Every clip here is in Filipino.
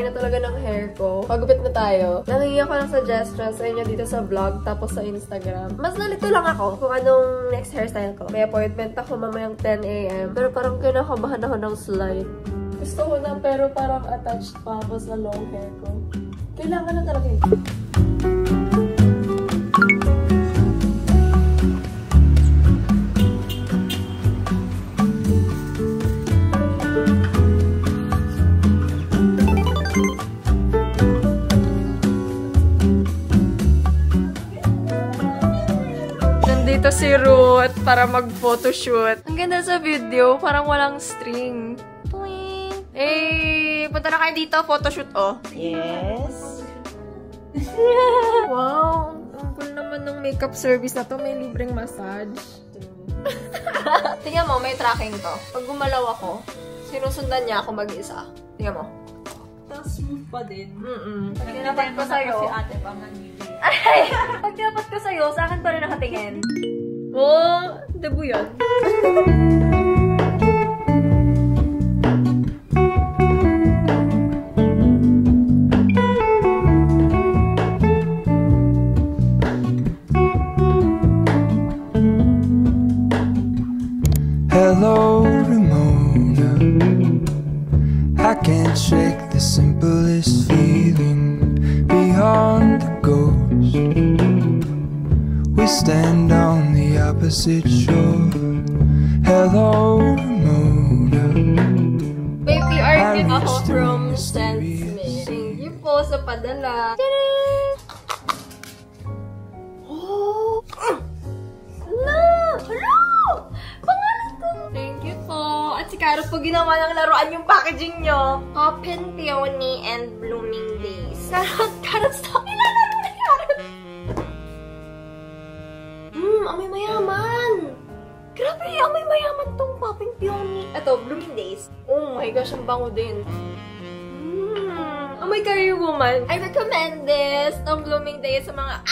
na talaga ng hair ko. Pagupit na tayo. Nangingi ako ng suggestions sa inyo dito sa vlog tapos sa Instagram. Mas nalito lang ako kung anong next hairstyle ko. May appointment ako mamayang 10 AM. Pero parang kinakabahan ako ng slide. Gusto ko na pero parang attached pa ako sa long hair ko. Kailangan na talaga yun. Nandito si Ruth para mag-photoshoot. Ang ganda sa video, parang walang string. Eh, punta na kayo dito, photoshoot, oh. Yes. Wow, ang cool naman ng makeup service na to. May libreng massage. Tingnan mo, may tracking to. Pag gumalaw ako, sinusundan niya ako mag-isa. Tingnan mo. Tapos smooth pa din. Pag tinapat ko sa'yo, si ate pang nanili. ay! Pag tinapat ko sa'yo, sa akin pa rin nakatingin. Oh, debo yan. Hello, Ramona. I can't shake the simplest feeling beyond the ghost. We stand on the opposite shore. Hello, Ramona. Baby, argued ako from Stan Smith. Thank you po sa padala. Oh! Hala! Hello! Pangalan ko! Thank you po. At si Carrot po ginawa ng laruan yung packaging nyo. Open Peony and Blooming Days. Carrot, stop! Nilalaro na Carrot! Amoy mayaman! Grabe, amoy mayaman tong Popping Peony. Ito, Blooming Days. Oh my gosh, ang bango din. Amoy Career Woman. I recommend this, ng Blooming Days sa mga...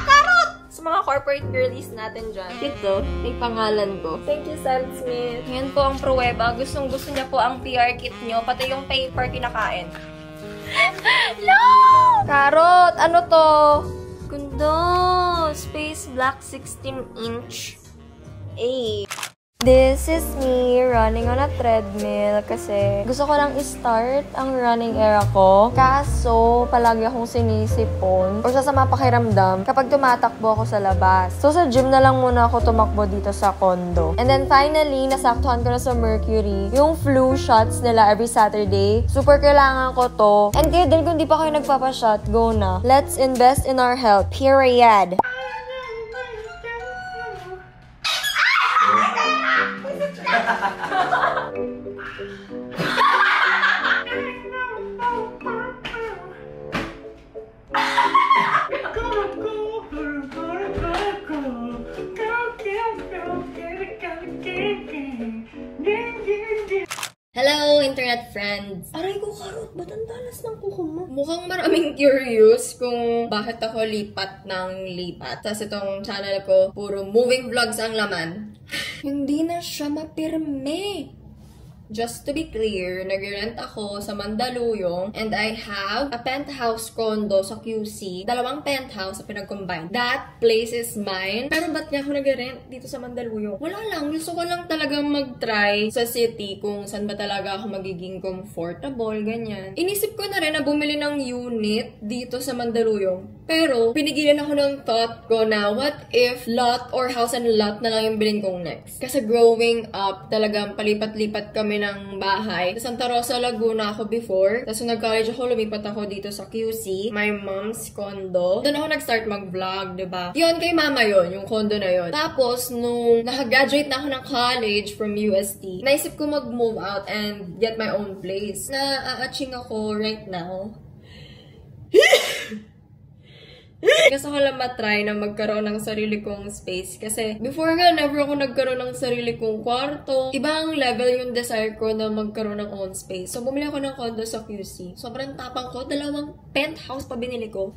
Carrot! Sa mga corporate girlies natin dyan. Ito, may pangalan ko. Thank you, Sam Smith. Yan po ang pruweba. Gustong-gusto niya po ang PR kit nyo, pati yung paper kinakain. No! Carrot, ano to? Ganda! Space Black 16-inch. Ay. This is me running on a treadmill kasi gusto ko lang i-start ang running era ko. Kaso, palagi akong sinisipon or sasama pakiramdam kapag tumatakbo ako sa labas. So, sa gym na lang muna ako tumakbo dito sa condo. And then, finally, nasaktuhan ko na sa Mercury yung flu shots nila every Saturday. Super kailangan ko to. And kayo din, kung di pa kayo nagpapashot, go na. Let's invest in our health. Period. Hello, internet friends! Aray ko, Carrot, ba't ang talas ng kuko mo? Mukhang maraming curious kung bakit ako lipat ng lipat. Tapos itong channel ko, puro moving vlogs ang laman. Hindi na siya mapirme. Just to be clear, nag-rent ako sa Mandaluyong and I have a penthouse condo sa QC. Dalawang penthouse na pinag-combine. That place is mine. Pero ba't nga ako nag-rent dito sa Mandaluyong? Wala lang. Gusto ko lang talagang mag-try sa city kung saan ba talaga ako magiging comfortable, ganyan. Inisip ko na rin na bumili ng unit dito sa Mandaluyong. Pero, pinigilan ako ng thought ko na what if lot or house and lot na lang yung bilhin kong next. Kasi growing up, talagang palipat-lipat kami ng bahay. Sa Santa Rosa, Laguna ako before. Tapos nag-college ako, lumipat ako dito sa QC. My mom's condo. Doon ako nag-start mag-vlog, diba? Yun, kay mama yon yung condo na yon. Tapos, nung nakagraduate na ako ng college from UST, naisip ko mag-move out and get my own place. Na-aaching ako right now. Gusto ko lang matry na magkaroon ng sarili kong space. Kasi before nga, never ako nagkaroon ng sarili kong kwarto. Ibang level yung desire ko na magkaroon ng own space. So, bumili ako ng condo sa QC. Sobrang tapang ko. 2 penthouse pa binili ko.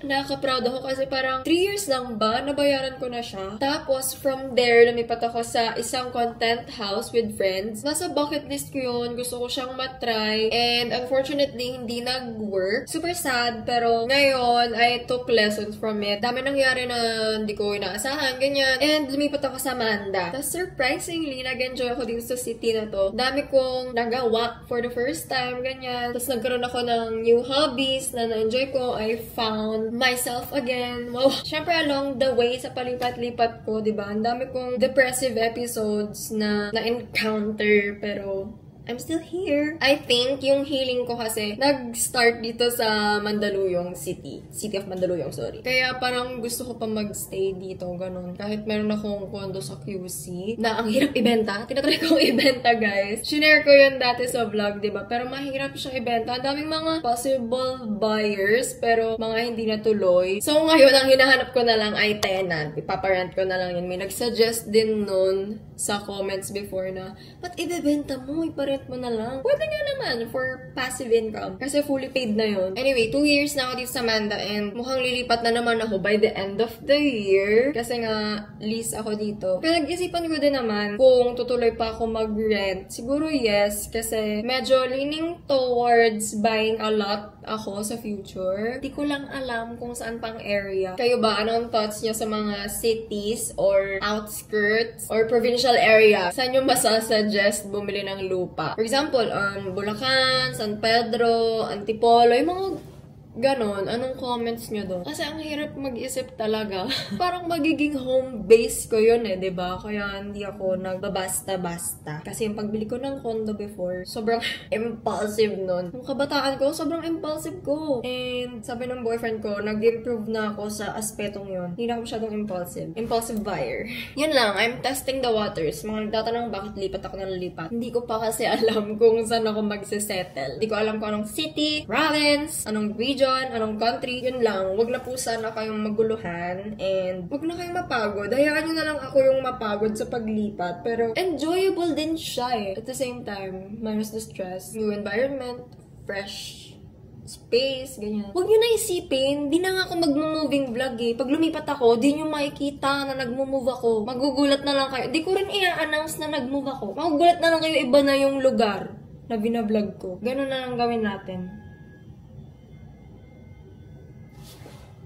Nakaka-proud ako kasi parang 3 years lang ba, nabayaran ko na siya. Tapos, from there, lumipat ako sa isang content house with friends. Nasa bucket list ko yun. Gusto ko siyang matry. And, unfortunately, hindi nag-work. Super sad, pero ngayon, I took lessons from it. Dami nangyari na hindi ko inaasahan, ganyan. And, lumipat ako sa Manda. Tapos, surprisingly, nag-enjoy ako dito sa city na to. Dami kong nagawa for the first time, ganyan. Tapos, nagkaroon ako ng new hobbies na na-enjoy ko. I found myself again. Wow. Siyempre, along the way, sa palipat-lipat ko, diba? Ang dami kong depressive episodes na na-encounter, pero I'm still here. I think yung healing ko kasi nag-start dito sa Mandaluyong City. City of Mandaluyong, sorry. Kaya parang gusto ko pa mag-stay dito, ganun. Kahit meron akong condo sa QC na ang hirap ibenta. Tinatry kong ibenta, guys. Shinare ko yun dati sa vlog, diba? Pero mahirap siyang ibenta. Ang daming mga possible buyers, pero mga hindi natuloy. So ngayon, ang hinahanap ko na lang ay tenant. Ipaparent ko na lang yun. May nag-suggest din nun sa comments before na, ba't ibebenta mo? Iparent mo na lang. Pwede nga naman for passive income. Kasi fully paid na yun. Anyway, 2 years na ako dito sa Manda and mukhang lilipat na naman ako by the end of the year. Kasi nga, lease ako dito. Pinag-isipan ko din naman kung tutuloy pa ako mag-rent. Siguro yes, kasi medyo leaning towards buying a lot ako sa future. Di ko lang alam kung saan pang area. Kayo ba? Anong thoughts nyo sa mga cities or outskirts or provincial area? Saan nyo masasuggest bumili ng lupa? For example, Bulacan, San Pedro, Antipolo, yung mga ganon, anong comments nyo doon? Kasi ang hirap mag-isip talaga. Parang magiging home base ko yun eh, diba? Kaya hindi ako nagbabasta-basta. Kasi yung pagbili ko ng condo before, sobrang impulsive nun. Yung kabataan ko, sobrang impulsive ko. And sabi ng boyfriend ko, nag-improve na ako sa aspetong yun. Hindi na ako masyadong impulsive. Impulsive buyer. Yun lang, I'm testing the waters. Mga nagtatanong bakit lipat ako ng lipat. Hindi ko pa kasi alam kung saan ako magsisettle. Hindi ko alam kung anong city, province, anong region, anong country, yun lang. Wag na po sana kayong maguluhan and wag na kayong mapagod. Hayaan nyo na lang ako yung mapagod sa paglipat. Pero enjoyable din siya eh. At the same time, minus the stress. New environment, fresh space, ganyan. Huwag nyo na isipin, di na nga ako mag-moving vlog eh. Pag lumipat ako, di nyo makikita na nag-move ako. Magugulat na lang kayo. Di ko rin i-announce na nag-move ako. Magugulat na lang kayo, iba na yung lugar na binablog ko. Ganun na lang gawin natin.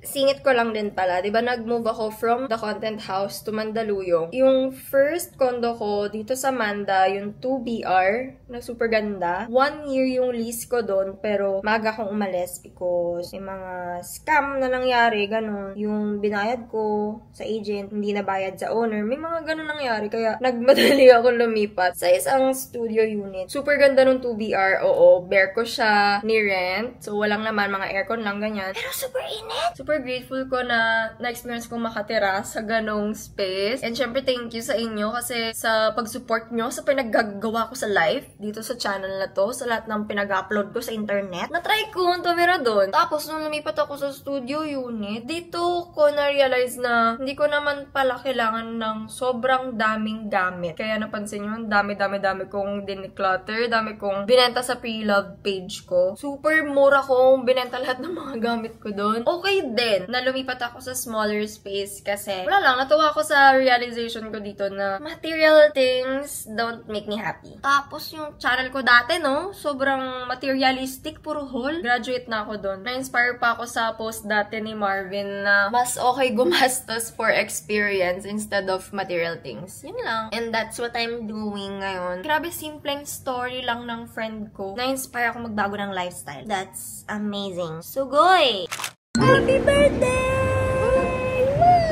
Singit ko lang din pala, di ba nag-move ako from the content house to Mandaluyong. Yung first condo ko dito sa Manda, yung 2BR, na super ganda. 1 year yung lease ko doon, pero maaga akong umalis because may mga scam na nangyari, ganun. Yung binayad ko sa agent, hindi nabayad sa owner. May mga ganun nangyari, kaya nagmadali ako lumipat sa isang studio unit. Super ganda nung 2BR, oo. Bear ko siya ni rent. So, walang naman, mga aircon lang, ganyan. Pero super init! Super grateful ko na na-experience kong makatira sa ganong space. And syempre, thank you sa inyo kasi sa pag-support nyo sa pinaggagawa ko sa live dito sa channel na to, sa lahat ng pinag-upload ko sa internet. Na-try ko ang tumira doon. Tapos, nung lumipat ako sa studio unit, dito ko na-realize na hindi ko naman pala kailangan ng sobrang daming gamit. Kaya napansin nyo, dami kong din-clutter, dami kong binenta sa pre-love page ko. Super mura kong binenta lahat ng mga gamit ko doon. Okay din na lumipat ako sa smaller space kasi wala lang, natuwa ako sa realization ko dito na material things don't make me happy. Tapos yung channel ko dati, no? Sobrang materialistic, puro haul. Graduate na ako doon. Na-inspire pa ako sa post dati ni Marvin na mas okay gumastos for experience instead of material things. Yun lang. And that's what I'm doing ngayon. Grabe, simpleng story lang ng friend ko. Na-inspire ako magbago ng lifestyle. That's amazing. Sugoy! Happy birthday!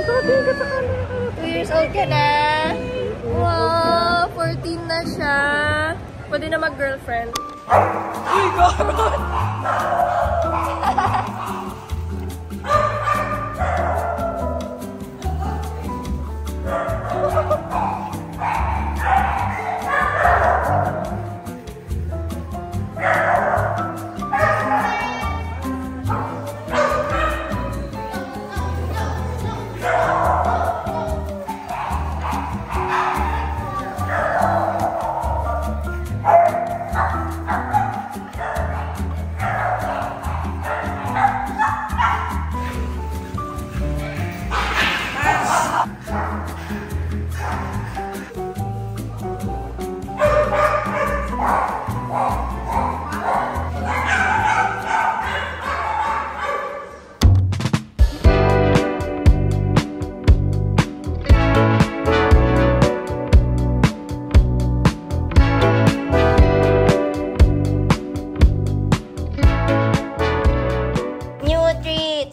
Happy ka 2 years old ka na. Wow! 14 na siya. Pwede na mag-girlfriend. Uy, God!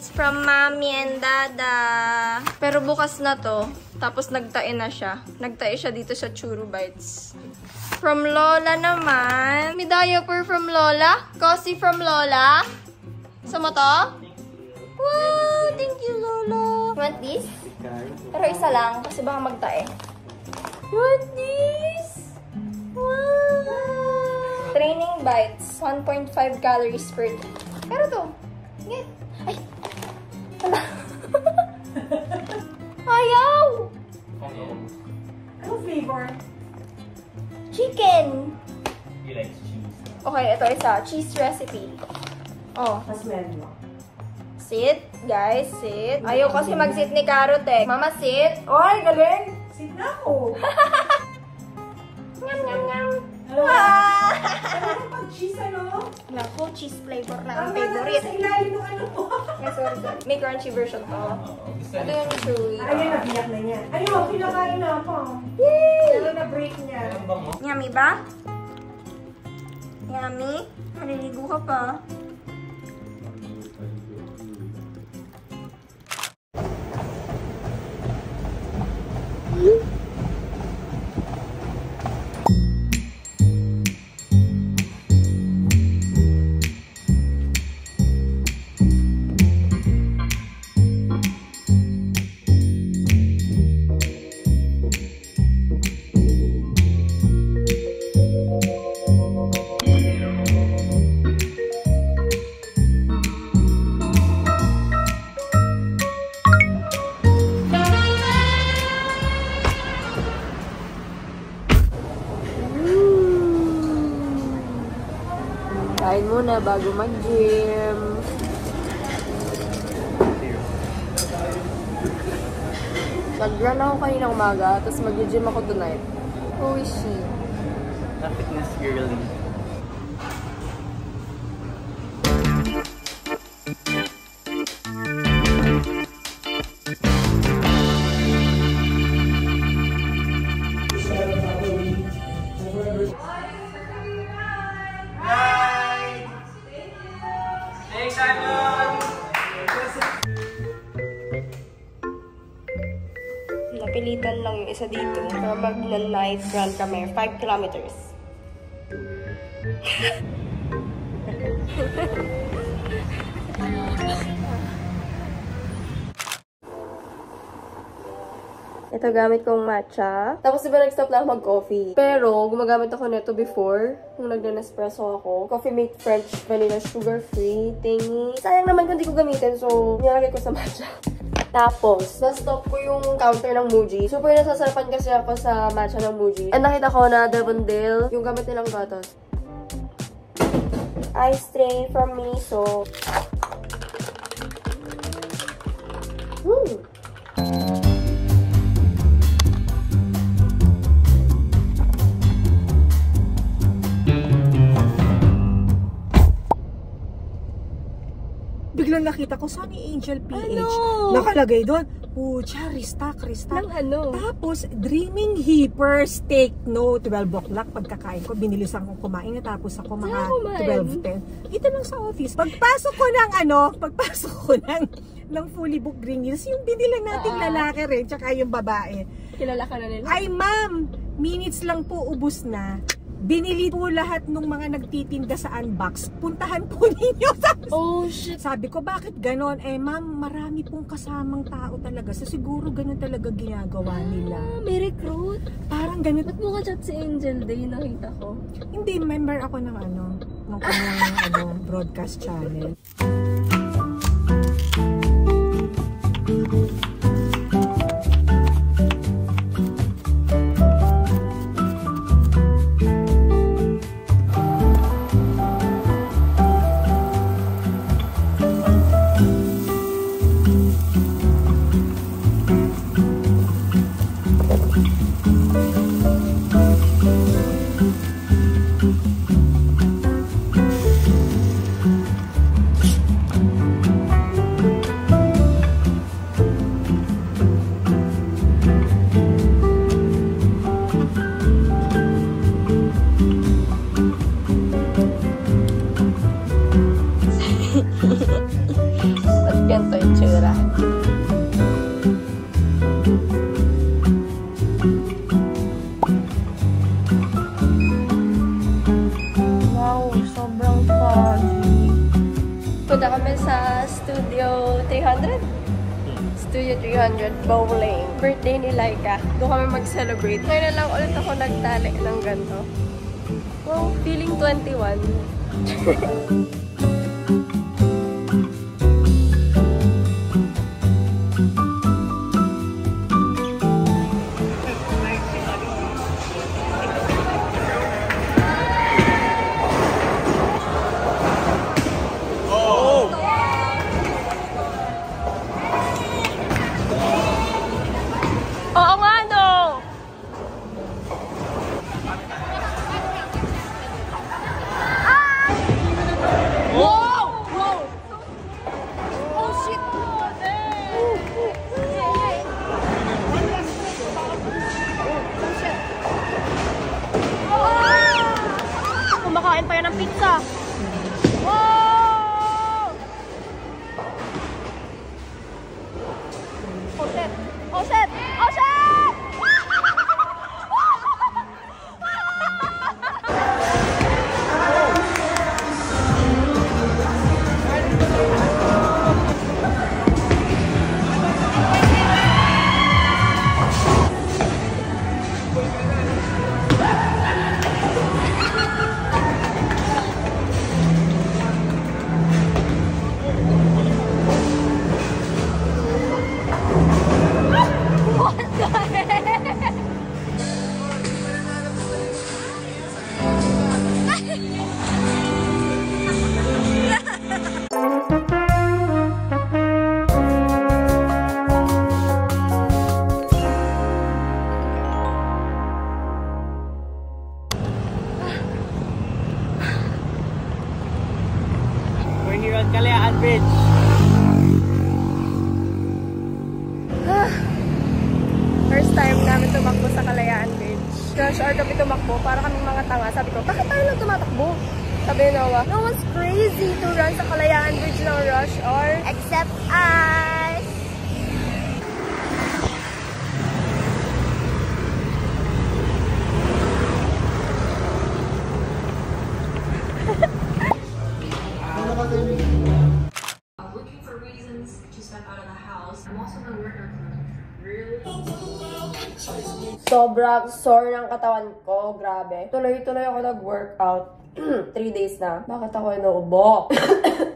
Bites from Mommy and Dada. Pero bukas na to. Tapos nagtae na siya. Nagtae siya dito sa Churu Bites. From Lola naman. May diaper from Lola. Cozy from Lola. Sa mo to? Wow! Thank you, Lola. You want this? Pero isa lang kasi baka magtae. You want this? Wow! Training Bites. 1.5 calories per day. Pero to. Get. Ay! Wala. Ayaw! Ano flavor? Chicken! He likes cheese. Okay, ito isa. Cheese recipe. Oh. Smell mo. Sit, guys. Sit. Ayaw kasi mag-sit ni Carrot eh. Mama, sit. Oy, galing! Sit na ako. Ngam, ngam, ngam. Hello? Ah! Ano pag cheese, ano? Naku, cheese flavor lang ang Tama na favorite. sa ilalim ng ano mo. Yes, sorry, sorry. May crunchy version to. Ito yung chewy. Ayun, nabiyak na niya. Ayun, pinakain na ako. Yay! Lalo na break niya. Yummy ba? Yummy? Maliligo ka pa. Kain muna bago mag-gym. Nag-run ako kanina umaga, tapos mag-gym ako tonight. Who is she? A fitness girly. Napilitan lang yung isa dito para mag-night run kami. 5 kilometers. Ito gamit kong matcha. Tapos diba nag-stop na ako mag-coffee. Pero gumagamit ako nito before. Nung nag-Nespresso ako. Coffee Mate French Vanilla Sugar Free thingy. Sayang naman kung di ko gamitin. So, nilagay ko sa matcha. Tapos, na-stop ko yung counter ng Muji. Super nasasarapan kasi ako sa matcha ng Muji. And nakita ko na Devondale, yung gamit nilang gatas. Ice tray from Miniso. Biglang nakita ko, Sunny Angel PH. Ano? Nakalagay doon. Pucha, restock. Nang ano? Tapos, Dreaming Heapers, take note. 12 o'clock, pagkakain ko, binilisan kong kumain. Tapos ako mga 12:10. Ito lang sa office. Pagpasok ko ng fully booked Green Hills, yung binilang nating lalaki rin, tsaka yung babae. Kilala ka na nila? Ay, ma'am, minutes lang po ubos na. Binili po lahat ng mga nagtitinda sa unbox. Puntahan po ninyo. Oh, shit. Sabi ko, bakit ganon? Eh, ma'am, marami pong kasamang tao talaga. So, siguro ganon talaga ginagawa nila. May recruit. Parang ganon. Ba't mo ka-chat si Angel Day? Nakita ko. Hindi, member ako ng ng kanyang broadcast channel. At ganito yung tsura. Wow, sobrang foggy. Punta kami sa Studio 300. Studio 300 Bowling. Birthday ni Laika. Doon kami mag-celebrate. Ngayon na lang ulit ako nagtali ng ganito. Wow, feeling 21. Oo nga, no! Wow! Wow! Oh, shit! Kumakain pa yan ng pizza. Wow! Oh, shit! Oh, shit! Oh, shit! We're here on Kalayaan Bridge. First time namin tumakbo sa Kalayaan Bridge. Rush hour kami tumakbo para kaming mga tanga. Sabi ko, bakit tayo lang tumatakbo? Sabi ni Noah, no one's crazy to run sa Kalayaan Bridge ng rush hour except us. Looking for reasons to step out of the house. I'm also the worker. Really? Sobrang sore ng katawan ko. Grabe. Tuloy-tuloy ako nag-workout. 3 days na. Bakit ako inuubo?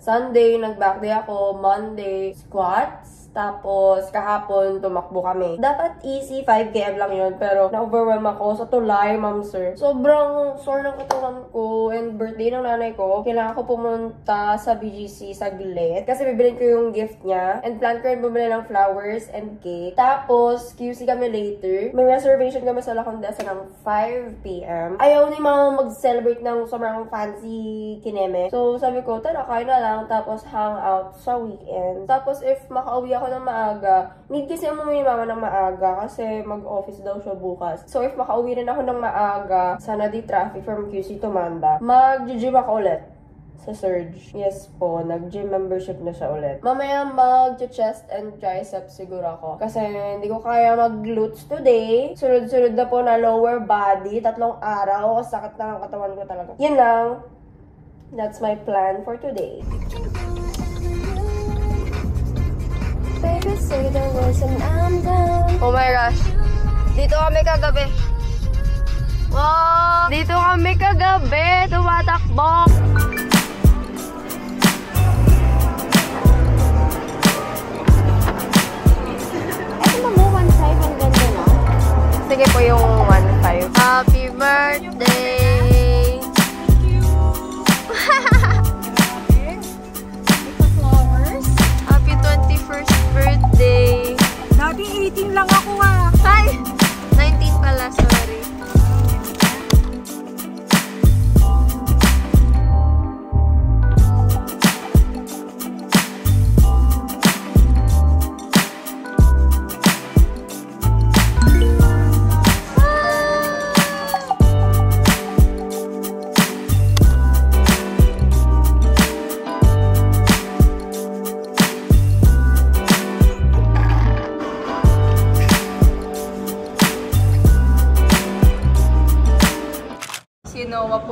Sunday, nag-back day ako. Monday, squats. Tapos, kahapon, tumakbo kami. Dapat easy, 5 km lang yun. Pero, na-overwhelm ako sa tulay, ma'am sir. Sobrang sore ng katawan ko. And birthday ng nanay ko. Kailangan ko pumunta sa BGC saglit. Kasi bibilin ko yung gift niya. And plan ko rin bumili ng flowers and cake. Tapos, QC kami later. May reservation kami sa La Condesa ng 5 p.m. Ayaw ni mama mag-celebrate ng sobrang fancy kineme. So, sabi ko, tara, kain na lang. Tapos, hang out sa weekend. Tapos, if makauwi ako ng maaga, need kasi umuwi ni mama ng maaga kasi mag-office daw siya bukas. So, if makauwi rin ako ng maaga, sana di traffic from QC to Manda, mag-gym ako ulit sa Surge. Yes po, nag-gym membership na siya ulit. Mamaya mag-chest and triceps siguro ako. Kasi hindi ko kaya mag-glutes today. Sunod-sunod na po na lower body. 3 araw. Sakit na ang katawan ko talaga. Yun lang. That's my plan for today. Baby, say the words and I'm down. Oh my gosh. Dito kami kagabi. Wow! Dito kami kagabi. Tumatakbo. Sige po yung 1.5. Happy birthday! Happy 21st birthday! Dati 18 lang ako ah. Ay! 19 pala, sorry.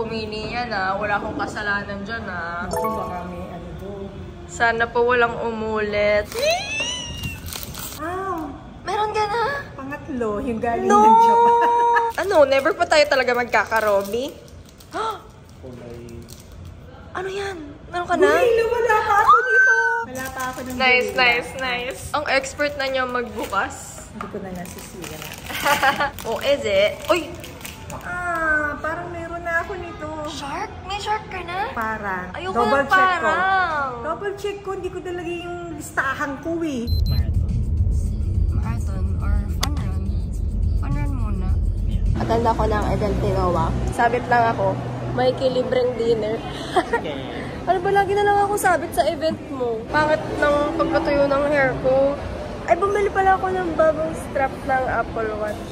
pumili yan wala akong kasalanan dyan Baka may ano doon. Sana po walang umulit. Meron ka na? Pangatlo, yung galing ng Japan. Ano, never pa tayo talaga magkakarobi? Ano yan? Meron ka na? Wala pa ako dito. Wala pa ako ng Nice. Ang expert na niya magbukas. Hindi ko na nasisira. Oh, is it? Uy! Parang meron na ako nito. Shark? May shark ka na? Parang. Ayoko Double ng check ko. parang. Double check ko. Hindi ko talaga yung listahan ko eh. Marathon or fun run? Fun run muna. Attend ako ng event ni Noah. Sabit lang ako. May kilibreng dinner. Ano ba lagi na lang ako sabit sa event mo? Pangit ng pagkatuyo ng hair ko. Ay, bumili pala ako ng bagong strap ng Apple Watch.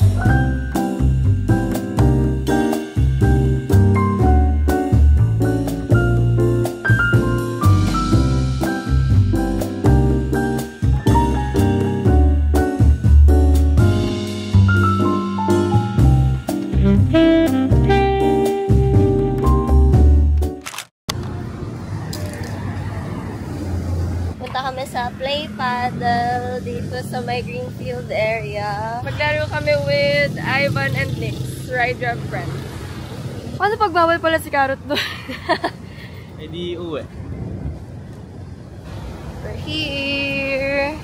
Kami sa play paddle dito sa my Greenfield area. Maglaro kami with Ivan and Nix, Ride Drive friend. Paano pag bawal pala si Carrot doon? Eh di uwi. We're here.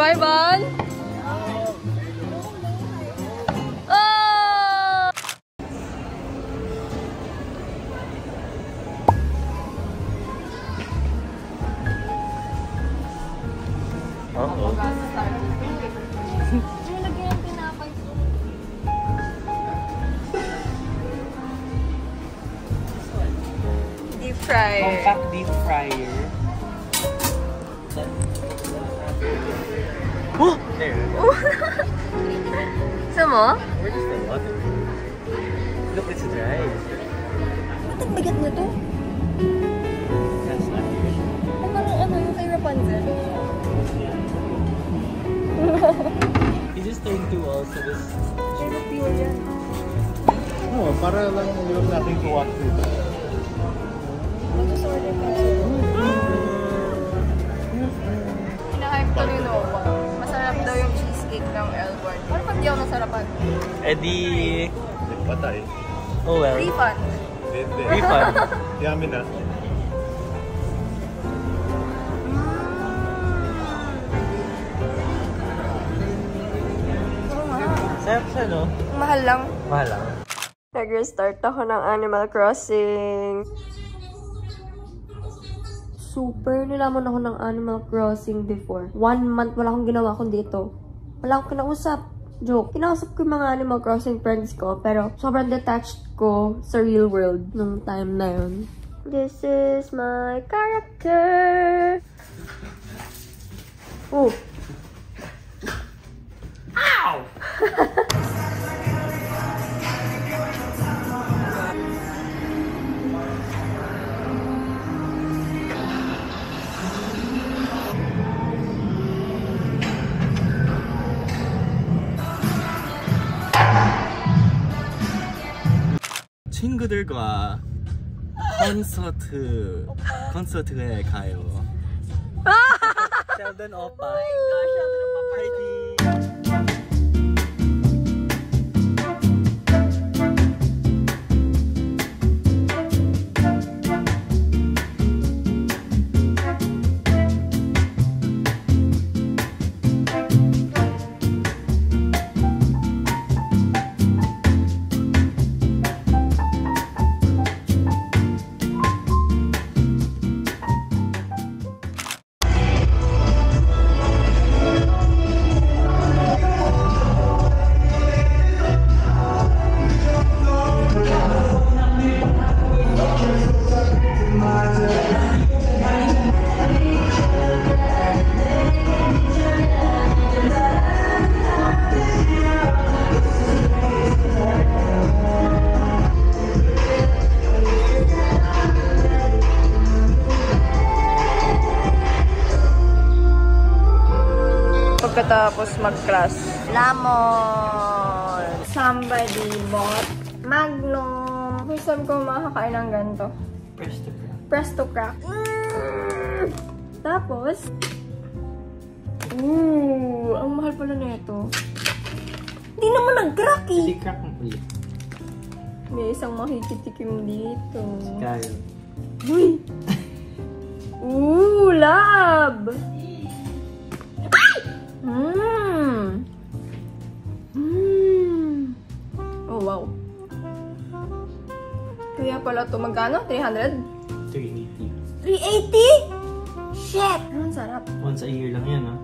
Ivan? Oh! Deep fryer. Compact deep fryer. Oh! There. Gusto mo? Where's the water? Look, it's dry. Ba't ang bigat na to? That's not good. Ay, parang ano yung kay Rapunzel. You just turned to also this. Pero pure yan. Oo, para lang yung natin to walk through. Mag-sorry pa siya. Hinahype ko ni Noah. Masarap daw yung cheesecake ng L1. Ano pag di ako nasarapan? Eh di... Patay. Oh well. Refund. Hindi. Refund. Yummy na. Sarap siya, no? Mahal lang. Mahal lang. Nag-restart ako ng Animal Crossing. Super nilamon ako ng Animal Crossing before. 1 month wala akong ginawa kundi ito. Wala akong kinausap. Joke. Kinausap ko yung mga Animal Crossing friends ko, pero sobrang detached ko sa real world nung time na yun. This is my character. Oh. Ow! 친구들과 콘서트에 가요. Sheldon Opa. Oh my gosh, Sheldon Opa. Pagkatapos mag-class. Lamon! Somebody bought Magnum. First time ko makakain ng ganito. Presto crack. Presto crack. Tapos, ang mahal pala na ito. Hindi naman nag-crack eh. Hindi crack mo ulit. May isang makikitikim dito. Kyle. Uy! Lab! Oh, wow. Kaya pala ito, magkano? 300? 380. 380? Shit! Ang sarap. Once a year lang yan, ha?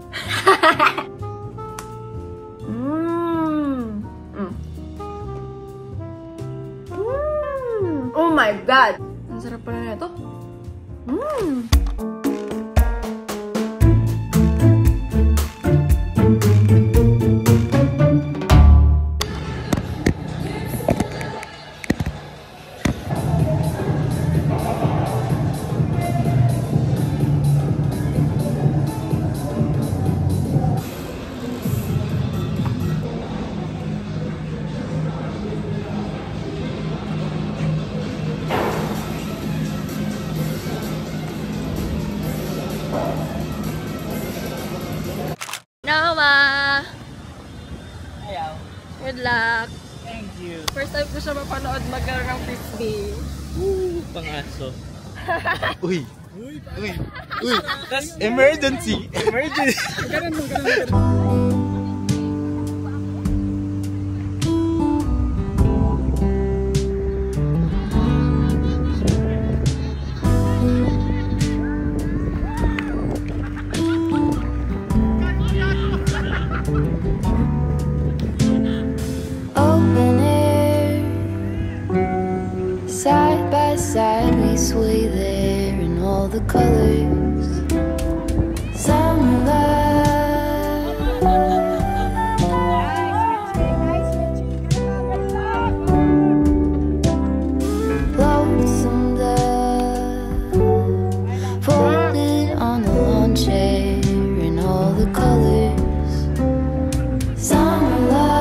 Oh my God! Ang sarap pala na ito. Noah! Ayaw. Good luck! Thank you. First time ko siya mapanood maglaro ng frisbee. Pangaso. Uy! That's emergency! Emergency! Open air, side by side we sway there in all the colors. Summer love, lonesome dove, folded on the lawn chair in all the colors. Summer love.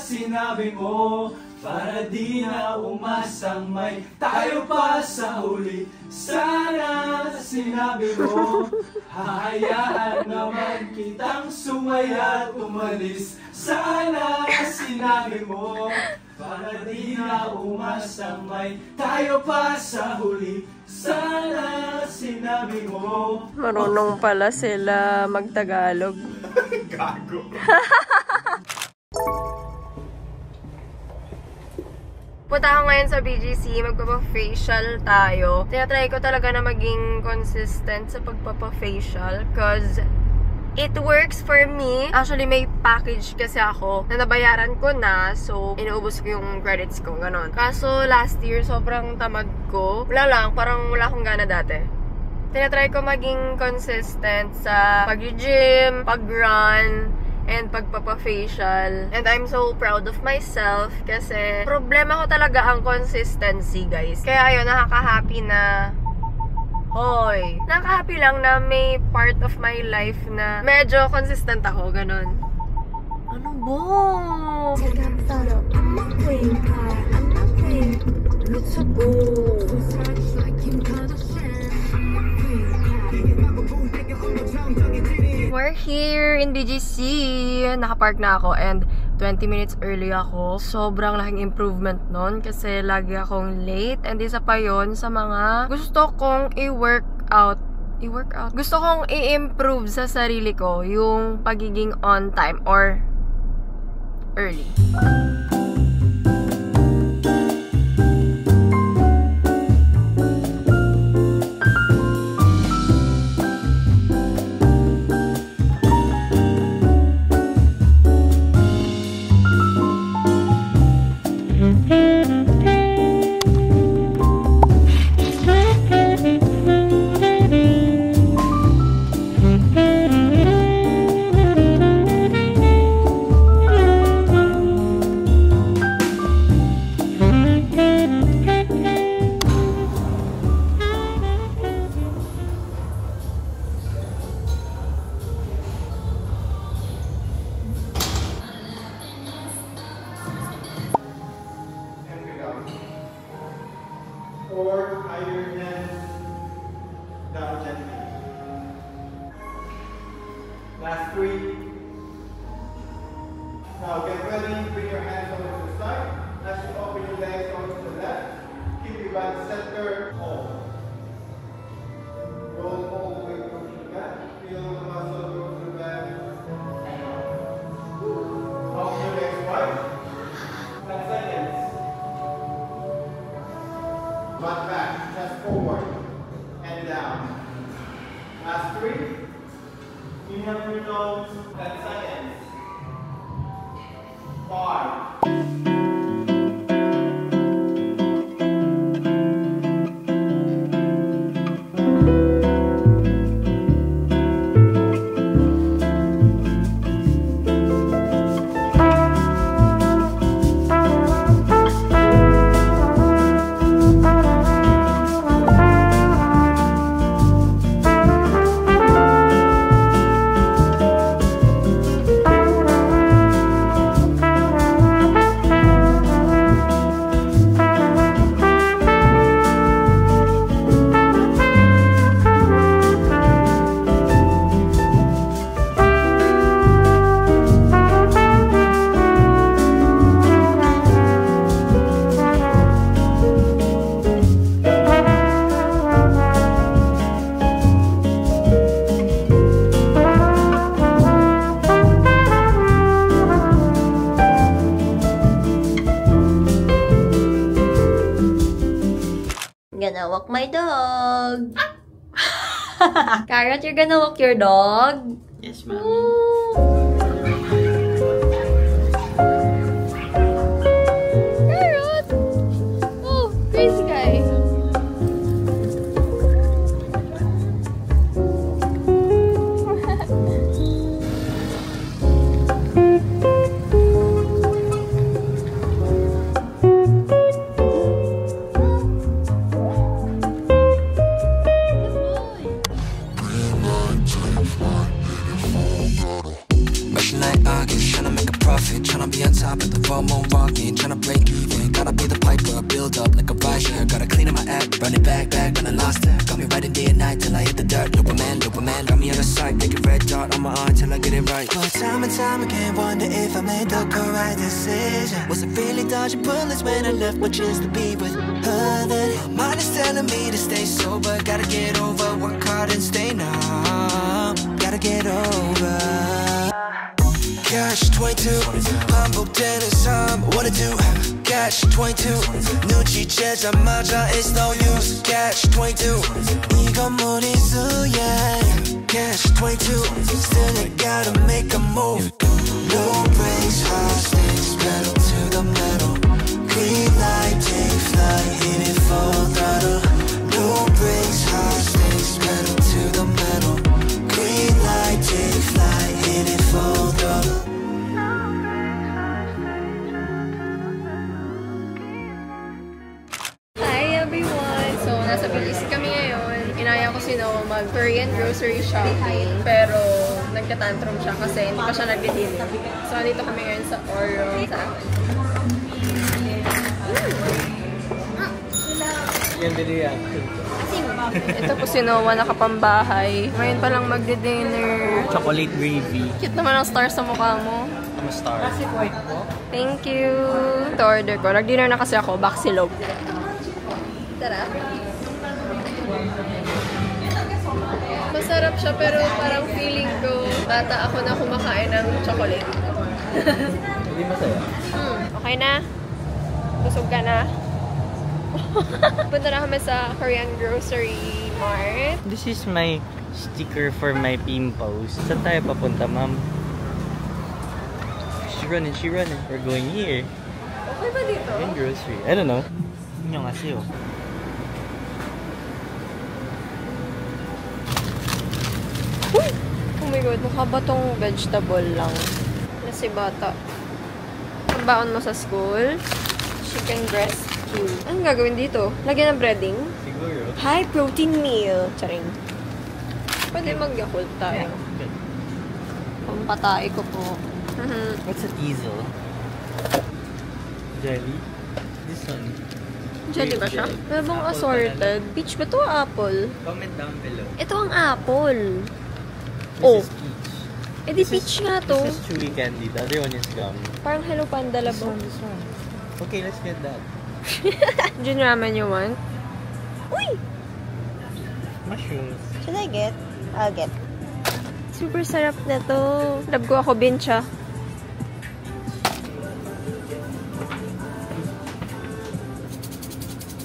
Sinabi mo, para di na umasang may tayo pa sa huli. Sana sinabi mo, hahayaan naman kitang sumaya at umalis. Sana sinabi mo, para di na umasang may tayo pa sa huli. Sana sinabi mo. Marunong pala sila magtagalog. Gago! Punta ako ngayon sa BGC, magpapa-facial tayo. Tinatry ko talaga na maging consistent sa pagpapa-facial cause it works for me. Actually, may package kasi ako na nabayaran ko na, so inuubos ko yung credits ko, ganon. Kaso last year, sobrang tamad ko. Wala lang, parang wala akong gana dati. Tinatry ko maging consistent sa pag-gym, pag-run, and pagpapa-facial. And I'm so proud of myself kasi problema ko talaga ang consistency, guys. Kaya ayun, nakaka-happy na hoy, nakaka-happy lang na may part of my life na medyo consistent ako, ganon. Anong Boom! We're here in BGC. Nakapark na ako and 20 minutes early ako. Sobrang laking improvement nun kasi lagi akong late. And isa pa yon sa mga gusto kong i-workout. Gusto kong i-improve sa sarili ko yung pagiging on time or early. Or higher hands down gently. Last 3. Now get ready, bring your hands over to the side. As you open your legs over to the left, keep your right center hold. Roll all the way over to the back. Feel the muscle go to the back. Open your legs wide. 10 seconds. Butt back, chest forward, and down. Last 3. Inhale through your nose, 10 seconds. 5. Gonna walk my dog. Carrot, you're gonna walk your dog? Yes, ma'am. Carrot! Oh, crazy guy. Tryna be on top of the world, more walking. Tryna break even, gotta be the piper. Build up like a rideshare, gotta clean up my act. Run it back, when I lost it. Got me riding day and night till I hit the dirt. Loop a man, got me on the side. Make a red dot on my arm till I get it right. But time and time again, wonder if I made the correct decision. Was it really dodging bullets when I left my chance to be with her? Then my mind is telling me to stay sober. Gotta get over, work hard and stay numb. Gotta get over. Cash 22 반복되는 삶 what to do Cash 22 눈치채자마자 it's no use Cash 22 이 건물이 수야 Cash 22 still I gotta make a move No brakes, high stakes, pedal to the metal Green light, take flight, hit it full throttle No brakes, high stakes, pedal to the metal Green light, take flight, hit it full throttle Hi everyone! So, nasa BGC kami ngayon. Inaya ko si Noah mag-Korean grocery shopping. Pero nagka-tantrum siya kasi hindi pa siya nag-dinner. So, dito kami ngayon sa Oro. Sa akin. Yan din yan. Ito po si Noah, nakapambahay. Ngayon pa lang magdi-dinner. Chocolate gravy. Cute naman ang star sa mukha mo. I'm a star. Thank you. Ito order ko. Nag-dinner na kasi ako. Baksilog. Tara. Masarap siya pero parang feeling ko bata ako na kumakain ng chocolate. Hindi masaya. Okay na? Busog ka na? Punta na kami sa Korean Grocery Mart. This is my sticker for my pimples. Saan tayo papunta, ma'am? She's running. We're going here. Okay ba dito? Korean grocery. I don't know. Yun yung kasi, oh. Uy! Oh my god, mukha ba tong vegetable lang? Kasi bata. Ang baon mo sa school? Chicken breast cube. Anong gagawin dito? Lagyan ng breading? Siguro. High protein meal. Charing. Pwede mag-yakult tayo. Pampatay ko po. What's a diesel? Jelly? This one. Jelly ba siya? Ano bang assorted? Peach ba to o apple? Comment down below. Ito ang apple. This is peach. Eh di peach nga to. This is chewy candy. The other one is gum. Parang Hello Panda labo. This one. Okay, let's get that. Jun ramen you want? Uy! Mushrooms. Should I get? I'll get. Super sarap na to. Love ko ako bincha.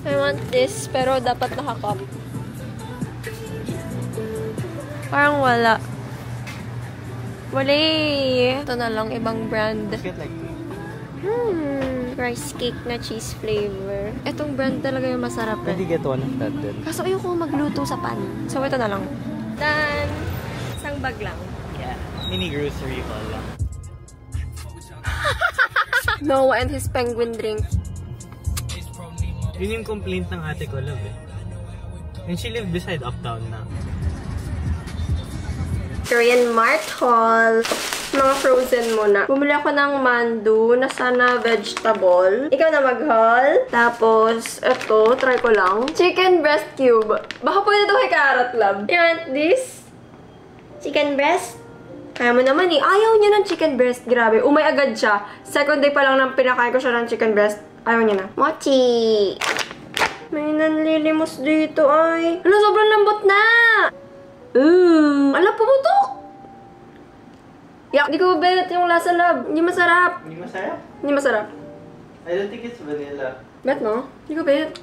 I want this, pero dapat naka-cup. Parang wala. Wala eh. Ito na lang, ibang brand. Let's get like two. Rice cake na cheese flavor. Itong brand talaga yung masarap eh. Pwede get one of that then. Kaso ayoko magluto sa pan. So ito na lang. Done! Isang bag lang. Yeah. Mini grocery haul lang. Noah and his penguin drink. Yun yung complaint ng ate ko, love eh. And she lived beside Uptown na. Korean Mart haul. Mga frozen muna. Bumili ako ng mandu na sana vegetable. Ikaw na mag-haul. Tapos, ito, try ko lang. Chicken breast cube. Baka pwede ito kay Carrot Love. You want this? Chicken breast? Kaya mo naman eh. Ayaw niya ng chicken breast. Grabe. Umay agad siya. Second day pa lang nang pinakain ko siya ng chicken breast. Ayaw niya na. Mochi! May nanlilimos dito ay. Ano, sobrang lambot na! Ala, pumutok! Yak, di ko bet yung lasa, love. Hindi masarap. Hindi masarap? Hindi masarap. I don't think it's vanilla. Bet, no? Hindi ko bet.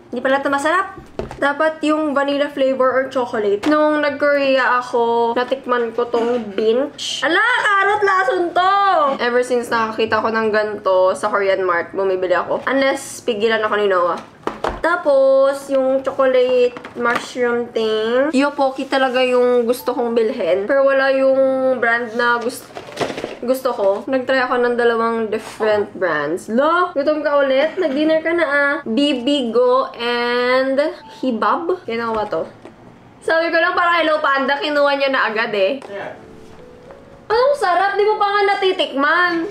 Hindi pala ito masarap. Dapat yung vanilla flavor or chocolate. Nung nag-Korea ako, natikman ko tong Binch. Ala, karot lason to! Ever since nakakita ko ng ganito sa Korean Mart, bumibili ako. Unless, pigilan ako ni Noah. Tapos, yung chocolate mushroom thing. Yopoki talaga yung gusto kong bilhin. Pero wala yung brand na gusto ko. Nag-try ako ng dalawang different brands. Lo! Gutom ka ulit? Nag-dinner ka na ah. Bibigo and Hibab. Kinuha to. Sabi ko lang parang Hello Panda, kinuha niya na agad eh. Yeah. Anong sarap? Di mo pa nga natitikman.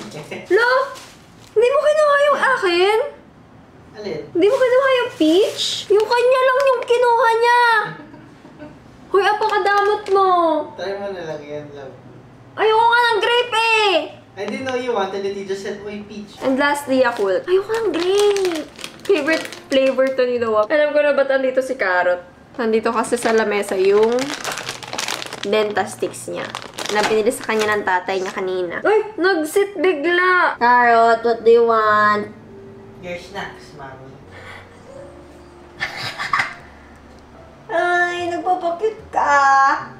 Lo! Hindi mo kinuha yung akin? Alin? Hindi mo kinuha yung peach? Yung kanya lang yung kinuha niya. Hoy, apakadamot mo. Try mo na lang yan, love. Ayoko nga ng grape eh. I didn't know you wanted it. You just said, uy, peach. And lastly, Yakult. Ayoko ng grape. Favorite flavor to ni Noah. Alam ko na ba't nandito si Carrot? Nandito kasi sa lamesa yung Denta sticks niya. Na pinili sa kanya ng tatay niya kanina. Uy! Nag-sit bigla! Carrot, what do you want? Your snacks, mommy. Ay, nagpapakit ka!